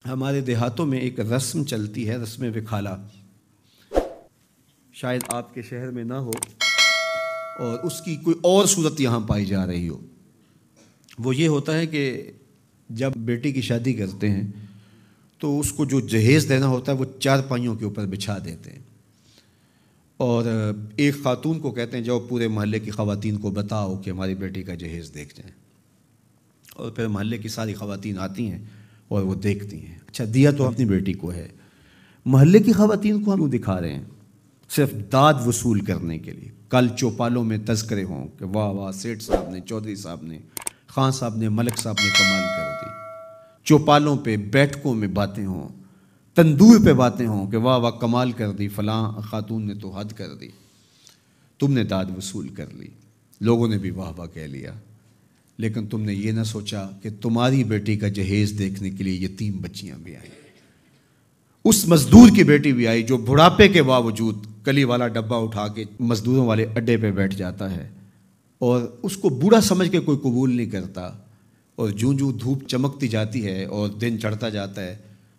ہمارے دیہاتوں میں ایک رسم چلتی ہے، رسم وکھالا، شاید آپ کے شہر میں نہ ہو اور اس کی کوئی اور صورت یہاں پائی جا رہی ہو۔ وہ یہ ہوتا ہے کہ جب بیٹی کی شادی کرتے ہیں تو اس کو جو جہیز دینا ہوتا ہے وہ 4 پائیوں کے اوپر بچھا دیتے ہیں، اور ایک خاتون کو کہتے ہیں جاؤ پورے محلے کی خواتین کو بتاؤ کہ ہماری بیٹی کا جہیز دیکھ جائیں، اور پھر محلے کی ساری خواتین آتی ہیں اور وہ دیکھتی ہیں۔ اچھا، دیا تو اپنی بیٹی کو ہے، محلے کی خواتین کو ہم دکھا رہے ہیں صرف داد وصول کرنے کے لیے۔ کل چوپالوں میں تذکرے ہوں کہ واہ واہ سیٹھ صاحب نے، چودھری صاحب نے، خان صاحب نے، ملک صاحب نے کمال کر دی۔ چوپالوں پہ، بیٹھکوں میں باتیں ہوں، تندور پہ باتیں ہوں کہ واہ واہ کمال کر دی، فلاں خاتون نے تو حد کر دی، تم نے داد وصول کر لی، لوگوں نے بھی واہ واہ کہہ لیا، لیکن تم نے یہ نہ سوچا کہ تمہاری بیٹی کا جہیز دیکھنے کے لیے یتیم بچیاں بھی آئیں، اس مزدور کی بیٹی بھی آئی جو بڑھاپے کے باوجود کلی والا ڈبہ اٹھا کے مزدوروں والے اڈے پہ بیٹھ جاتا ہے، اور اس کو بوڑھا سمجھ کے کوئی قبول نہیں کرتا، اور جوں جوں دھوپ چمکتی جاتی ہے اور دن چڑھتا جاتا ہے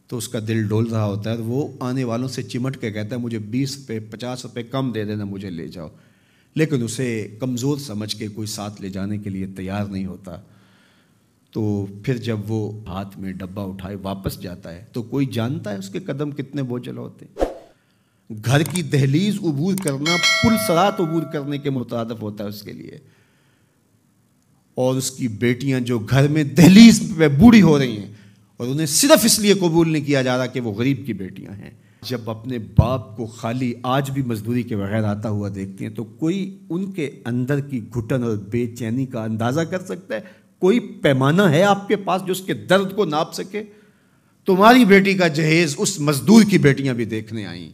تو اس کا دل ڈول رہا ہوتا ہے، وہ آنے والوں سے چمٹ کے کہتا ہے مجھے 20 روپے 50 روپے کم دے دینا، مجھے لے جاؤ، لیکن اسے کمزور سمجھ کے کوئی ساتھ لے جانے کے لیے تیار نہیں ہوتا۔ تو پھر جب وہ ہاتھ میں ڈبہ اٹھائے واپس جاتا ہے تو کوئی جانتا ہے اس کے قدم کتنے بوجھل ہوتے ہیں؟ گھر کی دہلیز عبور کرنا پل صراط عبور کرنے کے مترادف ہوتا ہے اس کے لیے، اور اس کی بیٹیاں جو گھر میں دہلیز پہ بوڑھی ہو رہی ہیں اور انہیں صرف اس لیے قبول نہیں کیا جا رہا کہ وہ غریب کی بیٹیاں ہیں، جب اپنے باپ کو خالی آج بھی مزدوری کے بغیر آتا ہوا دیکھتی ہیں تو کوئی ان کے اندر کی گھٹن اور بے چینی کا اندازہ کر سکتا ہے؟ کوئی پیمانہ ہے آپ کے پاس جو اس کے درد کو ناپ سکے؟ تمہاری بیٹی کا جہیز اس مزدور کی بیٹیاں بھی دیکھنے آئیں،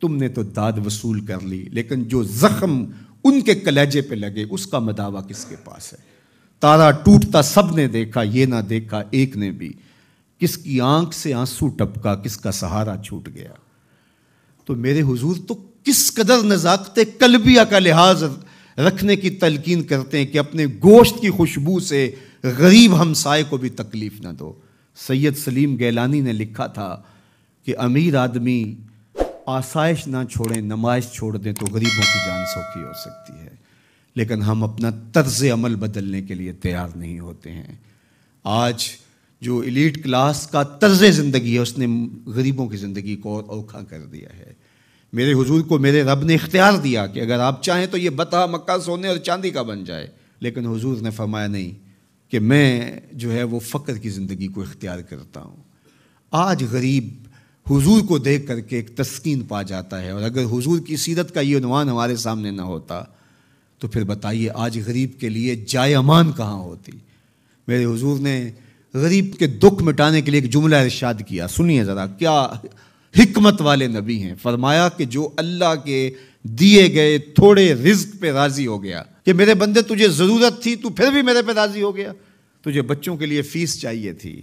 تم نے تو داد وصول کر لی، لیکن جو زخم ان کے کلیجے پہ لگے اس کا مداوع کس کے پاس ہے؟ تارا ٹوٹتا سب نے دیکھا، یہ نہ دیکھا ایک نے بھی، کس کی آنکھ سے آنسو ٹپکا، کس کا سہارا چھوٹ گیا۔ تو میرے حضور تو کس قدر نزاکت قلبیہ کا لحاظ رکھنے کی تلقین کرتے ہیں کہ اپنے گوشت کی خوشبو سے غریب ہمسائے کو بھی تکلیف نہ دو۔ سید سلیم گیلانی نے لکھا تھا کہ امیر آدمی آسائش نہ چھوڑیں، نمائش چھوڑ دیں تو غریبوں کی جان سوکھی ہو سکتی ہے، لیکن ہم اپنا طرز عمل بدلنے کے لیے تیار نہیں ہوتے ہیں۔ آج جو ایلیٹ کلاس کا طرز زندگی ہے اس نے غریبوں کی زندگی کو اور اوکھا کر دیا ہے۔ میرے حضور کو میرے رب نے اختیار دیا کہ اگر آپ چاہیں تو یہ بطح مکہ سونے اور چاندی کا بن جائے، لیکن حضور نے فرمایا نہیں، کہ میں جو ہے وہ فقر کی زندگی کو اختیار کرتا ہوں۔ آج غریب حضور کو دیکھ کر کے ایک تسکین پا جاتا ہے، اور اگر حضور کی سیرت کا یہ عنوان ہمارے سامنے نہ ہوتا تو پھر بتائیے آج غریب کے لیے جائے امان کہاں ہوتی؟ میرے حضور نے غریب کے دکھ مٹانے کے لیے ایک جملہ ارشاد کیا، سنیے ذرا، کیا حکمت والے نبی ہیں۔ فرمایا کہ جو اللہ کے دیے گئے تھوڑے رزق پہ راضی ہو گیا، کہ میرے بندے تجھے ضرورت تھی تو پھر بھی میرے پہ راضی ہو گیا، تجھے بچوں کے لیے فیس چاہیے تھی،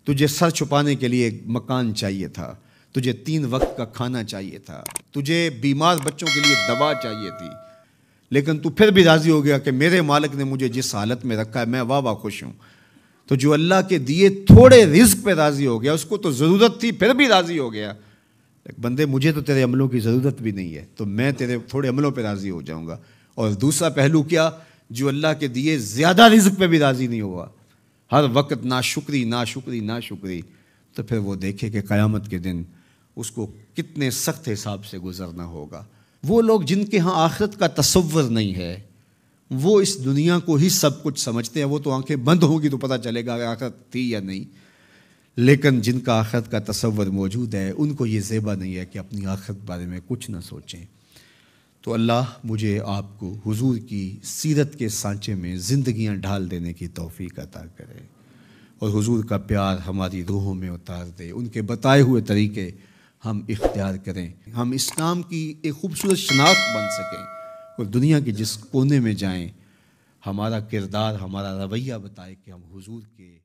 تجھے سر چھپانے کے لیے مکان چاہیے تھا، تجھے 3 وقت کا کھانا چاہیے تھا، تجھے بیمار بچوں کے لیے دوا چاہیے تھی، لیکن تو پھر بھی راضی ہو گیا کہ میرے مالک نے مجھے جس حالت میں رکھا ہے میں واہ واہ خوش ہوں۔ تو جو اللہ کے دیے تھوڑے رزق پہ راضی ہو گیا، اس کو تو ضرورت تھی پھر بھی راضی ہو گیا، بندے مجھے تو تیرے عملوں کی ضرورت بھی نہیں ہے تو میں تیرے تھوڑے عملوں پہ راضی ہو جاؤں گا۔ اور دوسرا پہلو کیا؟ جو اللہ کے دیے زیادہ رزق پہ بھی راضی نہیں ہوا، ہر وقت ناشکری ناشکری ناشکری، تو پھر وہ دیکھے کہ قیامت کے دن اس کو کتنے سخت حساب سے گزرنا ہوگا۔ وہ لوگ جن کے ہاں آخرت کا تصور نہیں ہے، وہ اس دنیا کو ہی سب کچھ سمجھتے ہیں، وہ تو آنکھیں بند ہوں گی تو پتہ چلے گا کہ آخرت تھی یا نہیں، لیکن جن کا آخرت کا تصور موجود ہے ان کو یہ زیبا نہیں ہے کہ اپنی آخرت بارے میں کچھ نہ سوچیں۔ تو اللہ مجھے آپ کو حضور کی سیرت کے سانچے میں زندگیاں ڈھال دینے کی توفیق عطا کرے، اور حضور کا پیار ہماری روحوں میں اتار دے، ان کے بتائے ہوئے طریقے ہم اختیار کریں، ہم اسلام کی ایک خوبصورت شناخت بن سکیں، اور دنیا کے جس کونے میں جائیں ہمارا کردار، ہمارا رویہ بتائے کہ ہم حضور کے